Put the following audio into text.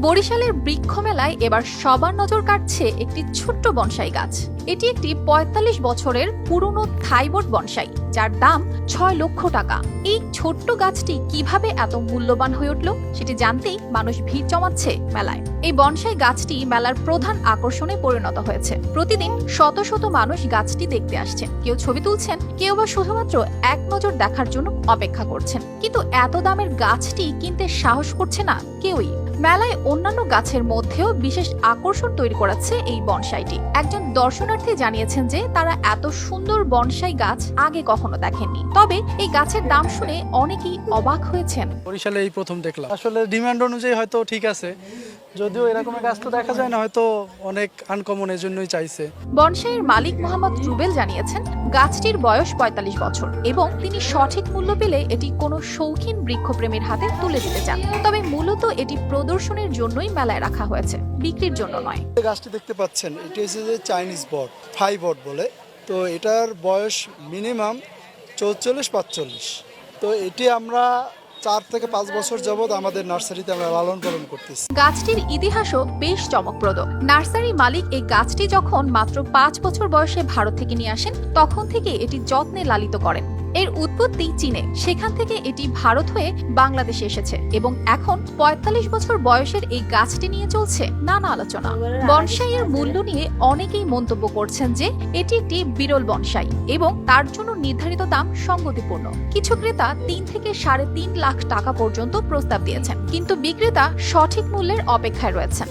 বরিশালের বৃক্ষ মেলায় এবার সবার নজর কাটছে একটি ছোট্ট বনসাই গাছ। এটি একটি ৪৫ বছরের পুরনো থাইবোর্ড বনসাই, যার দাম ৬ লক্ষ টাকা। এই ছোট্ট গাছটি কিভাবে এত মূল্যবান হয়ে উঠল সেটি জানতেই মানুষ ভিড় জমাচ্ছে মেলায়। এই বনসাই গাছটি মেলার প্রধান আকর্ষণে পরিণত হয়েছে। প্রতিদিন শত শত মানুষ গাছটি দেখতে আসছেন, কেউ ছবি তুলছেন, কেউ বা শুধুমাত্র এক নজর দেখার জন্য অপেক্ষা করছেন। কিন্তু এত দামের গাছটি কিনতে সাহস করছে না কেউই। মেলায় অন্যান্য গাছের মধ্যেও বিশেষ আকর্ষণ তৈরি করেছে এই বনসাইটি। একজন দর্শনার্থী জানিয়েছেন যে তারা এত সুন্দর বনসাই গাছ আগে কখনো দেখেননি। তবে এই গাছের দাম শুনে অনেকেই অবাক হয়েছেন। বরিশালে এই প্রথম দেখলাম। আসলে ডিমান্ড অনুযায়ী হয়তো ঠিক আছে, যদিও এরকম গাছ তো দেখা যায় না, হয়তো অনেক আনকমন, এর জন্যই চাইছে। বনসাইয়ের মালিক মোহাম্মদ রুবেল জানিয়েছেন গাছটির বয়স ৪৫ বছর এবং তিনি সঠিক মূল্য পেলে এটি কোনো শৌখিন বৃক্ষপ্রেমীর হাতে তুলে দিতে চান। তবে মূলত এটি প্রদর্শনের জন্যই মেলায় রাখা হয়েছে, বিক্রির জন্য নয়। গাছটি দেখতে পাচ্ছেন, এটি হচ্ছে যে চাইনিজ বট, থাই বট বলে। তো এটার বয়স মিনিমাম ৪৪-৪৫। তো এটি আমরা ৪ থেকে ৫ বছর যাবৎ আমাদের নার্সারিতে আমরা লালন পালন করতেছি। গাছটির ইতিহাসও বেশ চমকপ্রদ। নার্সারি মালিক এই গাছটি যখন মাত্র ৫ বছর বয়সে ভারত থেকে নিয়ে আসেন, তখন থেকে এটি যত্নে লালিত করেন। এর উৎপত্তি চীনে, সেখান থেকে এটি ভারত হয়ে বাংলাদেশে এসেছে এবং এখন ৪৫ বছর বয়সের এই গাছটি নিয়ে চলছে নানা আলোচনা। বনসাইয়ের মূল্য নিয়ে অনেকেই মন্তব্য করছেন যে এটি একটি বিরল বনসাই এবং তার জন্য নির্ধারিত দাম সঙ্গতিপূর্ণ। কিছু ক্রেতা ৩ থেকে ৩.৫ লাখ টাকা পর্যন্ত প্রস্তাব দিয়েছেন, কিন্তু বিক্রেতা সঠিক মূল্যের অপেক্ষায় রয়েছেন।